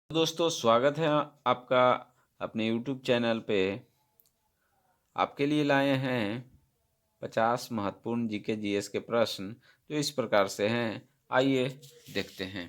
दोस्तों, स्वागत है आपका अपने यूट्यूब चैनल पे। आपके लिए लाए हैं 50 महत्वपूर्ण जीके जीएस के प्रश्न जो इस प्रकार से हैं। आइए देखते हैं।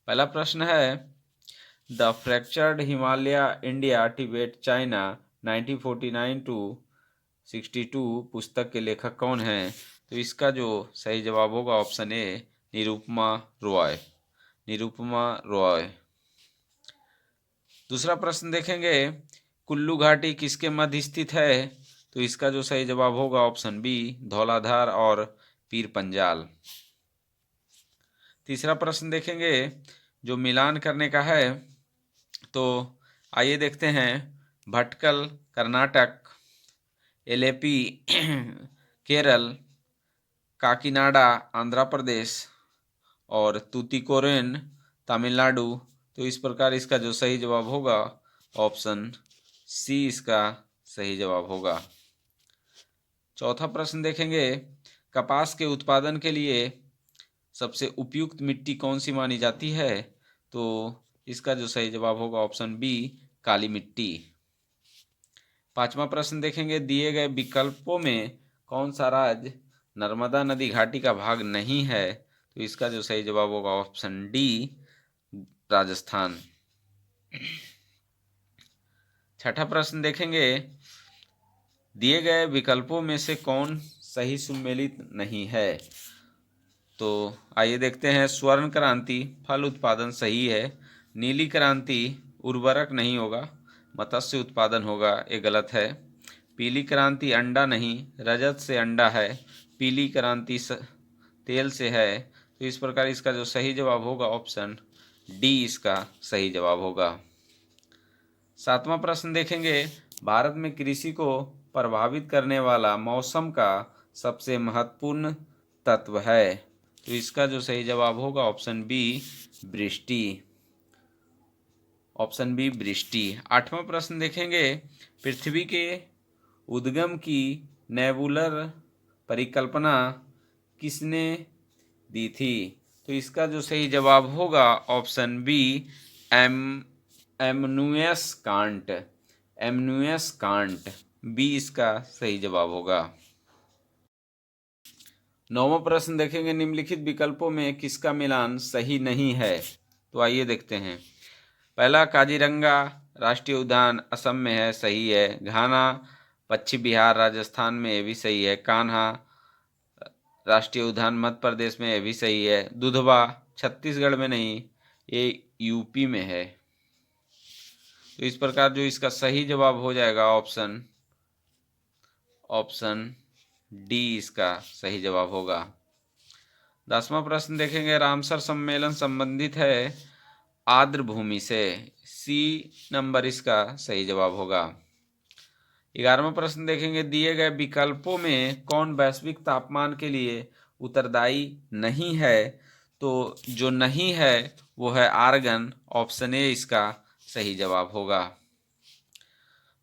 पहला प्रश्न है, the fractured Himalaya India Tibet China 1949 to 62 पुस्तक के लेखक कौन हैं? तो इसका जो सही जवाब होगा ऑप्शन ए, निरुपमा रॉय। निरुपमा रॉय। दूसरा प्रश्न देखेंगे, कुल्लू घाटी किसके मध्य स्थित है? तो इसका जो सही जवाब होगा ऑप्शन बी, धौलाधार और पीर पंजाल। तीसरा प्रश्न देखेंगे जो मिलान करने का है, तो आइए देखते हैं। भटकल कर्नाटक, एलेपी केरल, काकीनाडा आंध्र प्रदेश और तूतीकोरिन तमिलनाडु। तो इस प्रकार इसका जो सही जवाब होगा ऑप्शन सी इसका सही जवाब होगा। चौथा प्रश्न देखेंगे, कपास के उत्पादन के लिए सबसे उपयुक्त मिट्टी कौन सी मानी जाती है? तो इसका जो सही जवाब होगा ऑप्शन बी, काली मिट्टी। पांचवा प्रश्न देखेंगे, दिए गए विकल्पों में कौन सा राज्य नर्मदा नदी घाटी का भाग नहीं है? तो इसका जो सही जवाब होगा ऑप्शन डी, राजस्थान। छठा प्रश्न देखेंगे, दिए गए विकल्पों में से कौन सही सुमेलित नहीं है? तो आइए देखते हैं। स्वर्ण क्रांति फल उत्पादन सही है। नीली क्रांति उर्वरक नहीं होगा, मत्स्य उत्पादन होगा, ये गलत है। पीली क्रांति अंडा नहीं, रजत से अंडा है। पीली क्रांति तेल से है। तो इस प्रकार इसका जो सही जवाब होगा ऑप्शन डी इसका सही जवाब होगा। सातवां प्रश्न देखेंगे, भारत में कृषि को प्रभावित करने वाला मौसम का सबसे महत्वपूर्ण तत्व है? तो इसका जो सही जवाब होगा ऑप्शन बी, वृष्टि। ऑप्शन बी, वृष्टि। आठवां प्रश्न देखेंगे, पृथ्वी के उद्गम की नेबुलर परिकल्पना किसने दी थी? तो इसका जो सही जवाब होगा option B, Immanuel Kant. Immanuel Kant, B इसका सही जवाब होगा। नौवां प्रश्न देखेंगे, निम्नलिखित विकल्पों में किसका मिलान सही नहीं है? तो आइए देखते हैं। पहला, काजीरंगा राष्ट्रीय उद्यान असम में है, सही है। घाना पश्चिम बिहार राजस्थान में, ये भी सही है। कान्हा राष्ट्रीय उद्यान मध्य प्रदेश में, ये भी सही है। दुधवा छत्तीसगढ़ में नहीं, ये यूपी में है। तो इस प्रकार जो इसका सही जवाब हो जाएगा ऑप्शन डी इसका सही जवाब होगा। 10वां प्रश्न देखेंगे, रामसर सम्मेलन संबंधित है आर्द्र भूमि से, सी नंबर इसका सही जवाब होगा। 11वां प्रश्न देखेंगे, दिए गए विकल्पों में कौन वैश्विक तापमान के लिए उत्तरदायी नहीं है? तो जो नहीं है वो है आर्गन, ऑप्शन ए इसका सही जवाब होगा।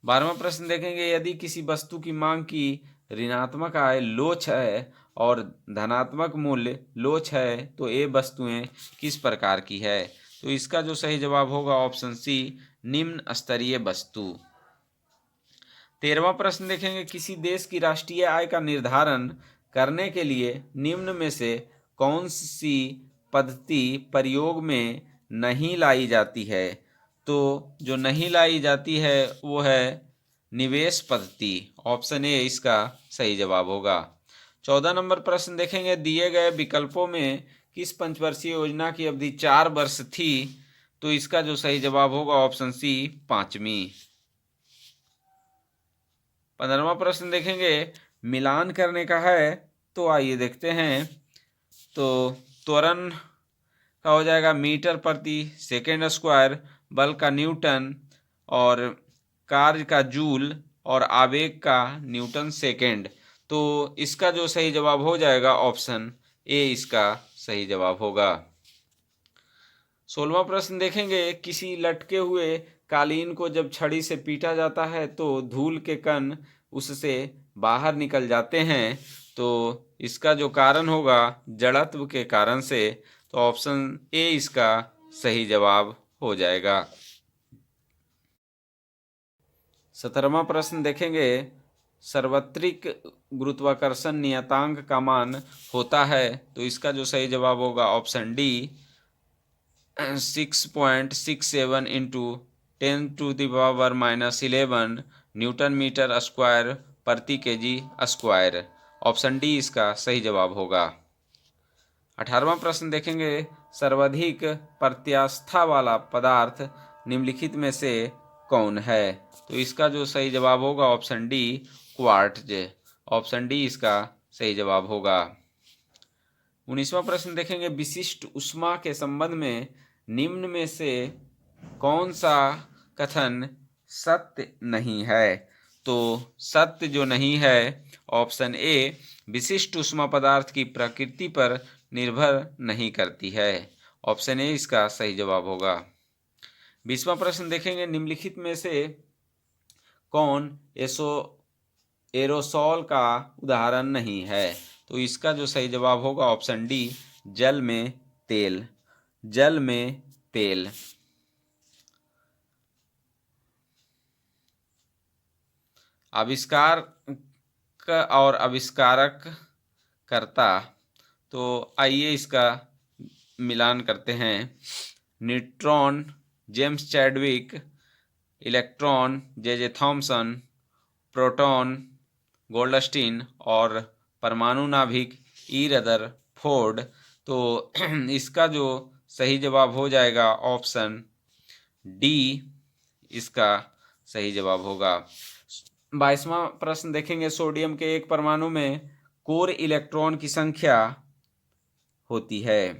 12वां प्रश्न देखेंगे, यदि किसी वस्तु की मांग की ऋणात्मक आय लोच है और धनात्मक मूल्य लोच है तो ये वस्तुएं किस प्रकार की है? तो इसका जो सही जवाब होगा ऑप्शन सी, निम्न स्तरीय वस्तु। 13वां प्रश्न देखेंगे, किसी देश की राष्ट्रीय आय का निर्धारण करने के लिए निम्न में से कौन सी पद्धति प्रयोग में नहीं लाई जाती है? तो जो नहीं लाई जाती है वो है निवेश पद्धति, ऑप्शन ए इसका सही जवाब होगा। 14 नंबर प्रश्न देखेंगे, दिए गए विकल्पों में किस पंचवर्षीय योजना की अवधि 4 वर्ष थी? तो इसका जो सही जवाब होगा ऑप्शन सी, 5वीं। 15वां प्रश्न देखेंगे, मिलान करने का है, तो आइए देखते हैं। तो त्वरण का हो जाएगा मीटर प्रति सेकेंड स्क्वायर, बल का न्यूटन और कार्य का जूल और आवेग का न्यूटन सेकेंड। तो इसका जो सही जवाब हो जाएगा ऑप्शन ए इसका सही जवाब होगा। 16वां प्रश्न देखेंगे, किसी लटके हुए कालीन को जब छड़ी से पीटा जाता है तो धूल के कण उससे बाहर निकल जाते हैं। तो इसका जो कारण होगा जड़त्व के कारण से, तो ऑप्शन ए इसका सही जवाब हो जाएगा। 17वां प्रश्न देखेंगे, सार्वत्रिक गुरुत्वाकर्षण नियतांक का मान होता है, तो इसका जो सही जवाब होगा option D 6.67 into 10⁻⁻11 newton metre square प्रति केजी स्क्वायर। ऑप्शन डी इसका सही जवाब होगा। 18वां प्रश्न देखेंगे, सर्वाधिक प्रत्यास्था वाला पदार्थ निम्नलिखित में से कौन है, तो इसका जो सही जवाब होगा option D quartz. Option D इसका सही जवाब होगा। 19वां प्रश्न देखेंगे, विशिष्ट ऊष्मा के संबंध में निम्न में से कौन सा कथन सत्य नहीं है, तो सत्य जो नहीं है ऑप्शन ए विशिष्ट ऊष्मा पदार्थ की प्रकृति पर निर्भर नहीं करती है। ऑप्शन ए इसका सही जवाब होगा। 20वां प्रश्न देखेंगे, निम्नलिखित में से कौन एरोसोल का उदाहरण नहीं है, तो इसका जो सही जवाब होगा ऑप्शन डी जल में तेल। जल में तेल। आविष्कार और आविष्कारक कर्ता, तो आइए इसका मिलान करते हैं। Neutron James Chadwick, electron J Thomson, proton Goldstein और परमाणु नाभिक ई रदरफोर्ड। तो इसका जो सही जवाब हो जाएगा ऑप्शन डी इसका सही जवाब होगा। 22वां प्रश्न देखेंगे, सोडियम के एक परमाणु में कोर इलेक्ट्रॉन की संख्या होती है,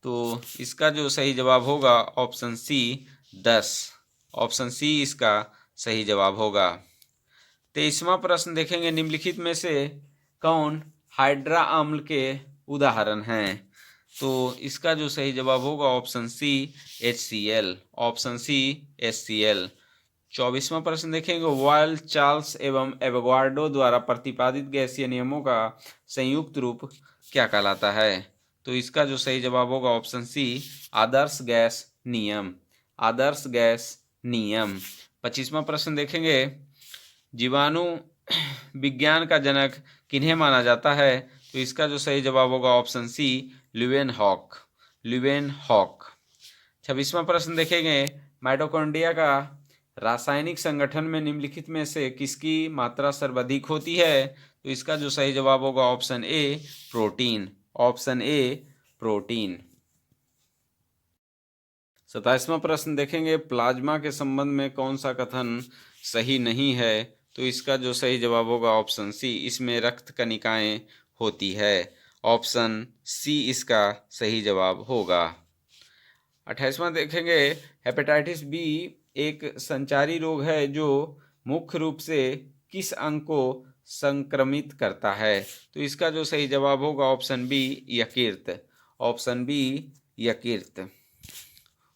तो इसका जो सही जवाब होगा ऑप्शन सी 10। ऑप्शन सी इसका सही जवाब होगा। 23वां प्रश्न देखेंगे, निम्नलिखित में से कौन हाइड्रा अम्ल के उदाहरण हैं, तो इसका जो सही जवाब होगा option C HCl। Option C HCl। 24वां प्रश्न देखेंगे, वॉयल चार्ल्स एवं एवोगाड्रो द्वारा प्रतिपादित गैसीय नियमों का संयुक्त रूप क्या कहलाता है, तो इसका जो सही जवाब होगा ऑप्शन सी आदर्श गैस नियम। आदर्श गैस नियम। 25वां प्रश्न देखेंगे, जीवाणु विज्ञान का जनक किन्हें माना जाता है, तो इसका जो सही जवाब होगा ऑप्शन सी ल्यूवेनहॉक। ल्यूवेनहॉक। 26वां प्रश्न देखेंगे, माइटोकॉन्ड्रिया का रासायनिक संगठन में निम्नलिखित में से किसकी मात्रा सर्वाधिक होती है, तो इसका जो सही जवाब होगा option A protein. Option A protein. 27वां प्रश्न देखेंगे, प्लाज्मा के संबंध में कौन सा कथन सही नहीं है, तो इसका जो सही जवाब होगा ऑप्शन सी इसमें रक्त कणिकाएं होती है। ऑप्शन सी इसका सही जवाब होगा। 28वां देखेंगे, हेपेटाइटिस बी एक संचारी रोग है जो मुख्य रूप से किस अंग को संक्रमित करता है, तो इसका जो सही जवाब होगा ऑप्शन बी यकृत। ऑप्शन बी यकृत।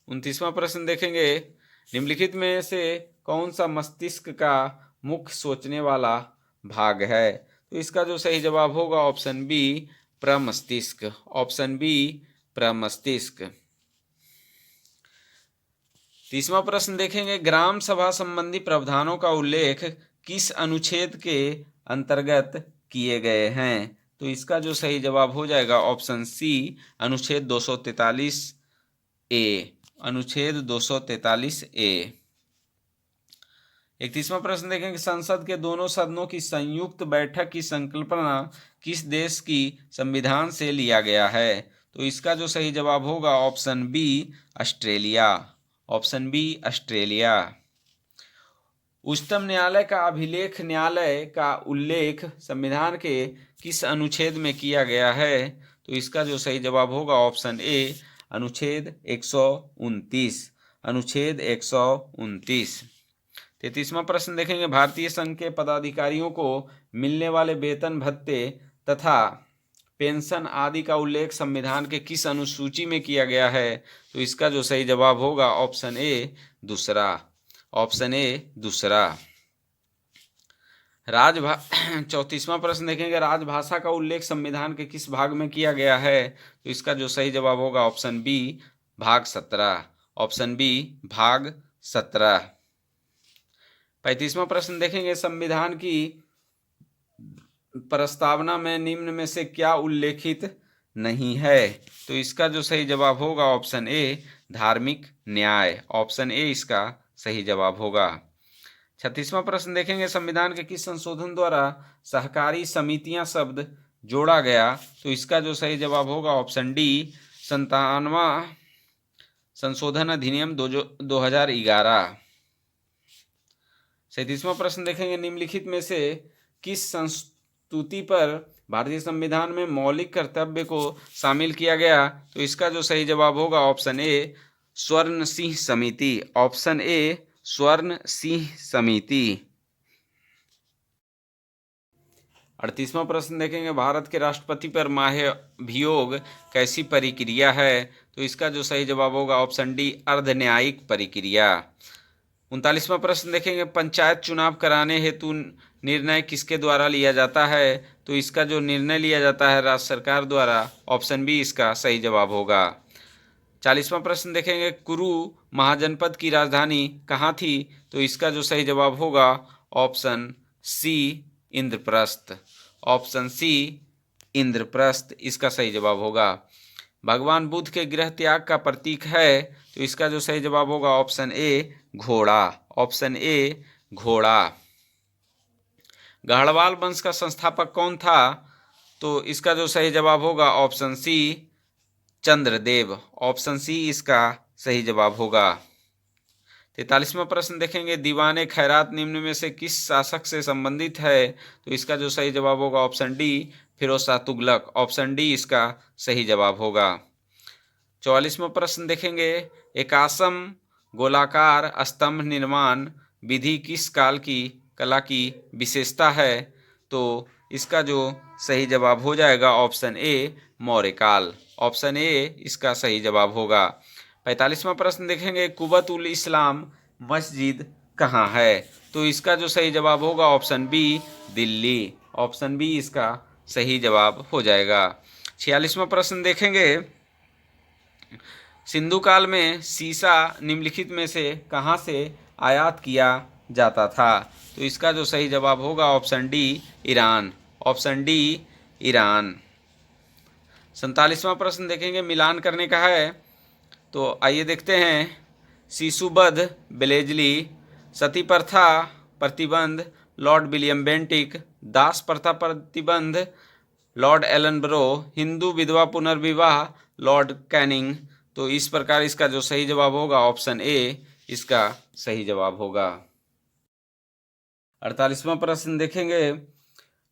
29वां प्रश्न देखेंगे, निम्नलिखित में से कौन सा मस्तिष्क का मुख्य सोचने वाला भाग है, तो इसका जो सही जवाब होगा ऑप्शन बी प्रमस्तिष्क। ऑप्शन बी प्रमस्तिष्क। 30वां प्रश्न देखेंगे, ग्राम सभा संबंधी प्रावधानों का उल्लेख किस अनुच्छेद के अंतर्गत किए गए हैं, तो इसका जो सही जवाब हो जाएगा ऑप्शन सी अनुच्छेद 243 ए। अनुच्छेद 243 ए। 31वां प्रश्न देखेंगे, संसद के दोनों सदनों की संयुक्त बैठक की संकल्पना किस देश की संविधान से लिया गया है, तो इसका जो सही जवाब होगा option B Australia. Option B Australia. उच्चतम न्यायालय का अभिलेख न्यायालय का उल्लेख संविधान के किस अनुच्छेद में किया गया है, तो इसका जो सही जवाब होगा ऑप्शन ए अनुच्छेद 129। अनुच्छेद 129। 33वां प्रश्न देखेंगे, भारतीय संघ के पदाधिकारियों को मिलने वाले वेतन भत्ते तथा पेंशन आदि का उल्लेख संविधान के किस अनुसूची में किया गया है, तो इसका जो सही जवाब होगा ऑप्शन ए दूसरा। ऑप्शन ए दूसरा। 34वां प्रश्न देखेंगे, राजभाषा का उल्लेख संविधान के किस भाग में किया गया है, तो इसका जो सही जवाब होगा ऑप्शन बी भाग 17। ऑप्शन बी भाग 17। 35वां प्रश्न देखेंगे, संविधान की प्रस्तावना में निम्न में से क्या उल्लेखित नहीं है? तो इसका जो सही जवाब होगा ऑप्शन ए धार्मिक न्याय। ऑप्शन ए इसका सही जवाब होगा। 36वां प्रश्न देखेंगे, संविधान के किस संशोधन द्वारा सहकारी समितियां शब्द जोड़ा गया? तो इसका जो सही जवाब होगा ऑप्शन डी 57वां संशोधन अधिनियम 2011। 37वां प्रश्न देखेंगे, निम्नलिखित में से किस संस्तुति पर भारतीय संविधान में मौलिक कर्तव्य को शामिल किया गया? तो इसका जो सही जवाब होगा ऑप्शन ए स्वर्ण सिंह समिति। ऑप्शन ए स्वर्ण सिंह समिति। 38वां प्रश्न देखेंगे, भारत के राष्ट्रपति पर महाभियोग कैसी प्रक्रिया है? तो इसका जो सही जवाब होगा ऑप्शन डी अर्धन्यायिक प्रक्रिया। 39वां प्रश्न देखेंगे, पंचायत चुनाव कराने हेतु निर्णय किसके द्वारा लिया जाता है? तो इसका जो निर्णय लिया जाता है राज्य सरकार द्वारा। ऑप्शन बी इसका सही जवाब होगा। 40वां प्रश्न देखेंगे, कुरु महाजनपद की राजधानी कहाँ थी? तो इसका जो सही जवाब होगा option C Indraprastha. Option C Indraprastha इसका सही जवाब होगा। भगवान बुद्ध के गृह त्याग का प्रतीक है? तो इसका जो सही जवाब होगा ऑप्शन ए घोड़ा। ऑप्शन ए घोड़ा। गढ़वाल वंश का संस्थापक कौन था? तो इसका जो सही जवाब होगा option C Chandradev. Option C इसका सही जवाब होगा। 43वां प्रश्न देखेंगे, दीवाने खैरात निम्न में से किस शासक से संबंधित है? तो इसका जो सही जवाब होगा option D Firoz Shah Tughlaq. Option D इसका सही जवाब होगा। 44वां प्रश्न देखेंगे, एकासम गोलाकार स्तंभ निर्माण विधि किस काल की कला की विशेषता है? तो इसका जो सही जवाब हो जाएगा ऑप्शन ए मौर्य काल। ऑप्शन ए इसका सही जवाब होगा। 45वां प्रश्न देखेंगे, कुबत उल इस्लाम मस्जिद कहाँ है? तो इसका जो सही जवाब होगा option B Delhi. Option B इसका सही जवाब हो जाएगा। 46वां प्रश्न देखेंगे, सिंधु काल में सीसा निम्नलिखित में से कहाँ से आयात किया जाता था? तो इसका जो सही जवाब होगा option D Iran. Option D Iran. 47वां प्रश्न देखेंगे, मिलान करने का है, तो आइए देखते हैं। शिशुवध ब्लेजली, सती प्रथा प्रतिबंध लॉर्ड विलियम बेंटिक, दास प्रथा प्रतिबंध लॉर्ड एलन ब्रो, हिंदू विधवा पुनर्विवाह लॉर्ड कैनिंग। तो इस प्रकार इसका जो सही जवाब होगा ऑप्शन ए इसका सही जवाब होगा। 48वां प्रश्न देखेंगे,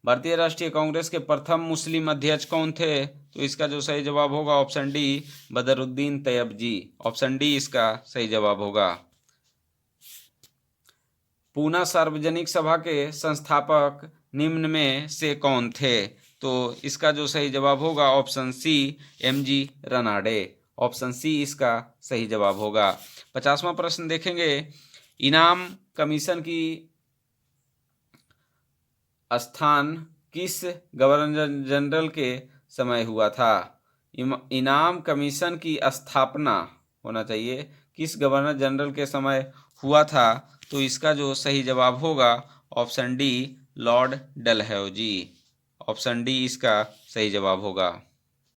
भारतीय राष्ट्रीय कांग्रेस के प्रथम मुस्लिम अध्यक्ष कौन थे? तो इसका जो सही जवाब होगा option D Badruddin Tyabji. Option D इसका सही जवाब होगा। पूना सार्वजनिक सभा के संस्थापक निम्न में से कौन थे? तो इसका जो सही जवाब होगा option C M G Ranade. Option C इसका सही जवाब होगा। 50वां प्रश्न देखेंगे, इनाम कमीशन की स्थान किस गवर्नर जनरल के समय हुआ था? इनाम कमीशन की स्थापना होना चाहिए किस गवर्नर जनरल के समय हुआ था? तो इसका जो सही जवाब होगा option D Lord Dalhousie. Option D इसका सही जवाब होगा।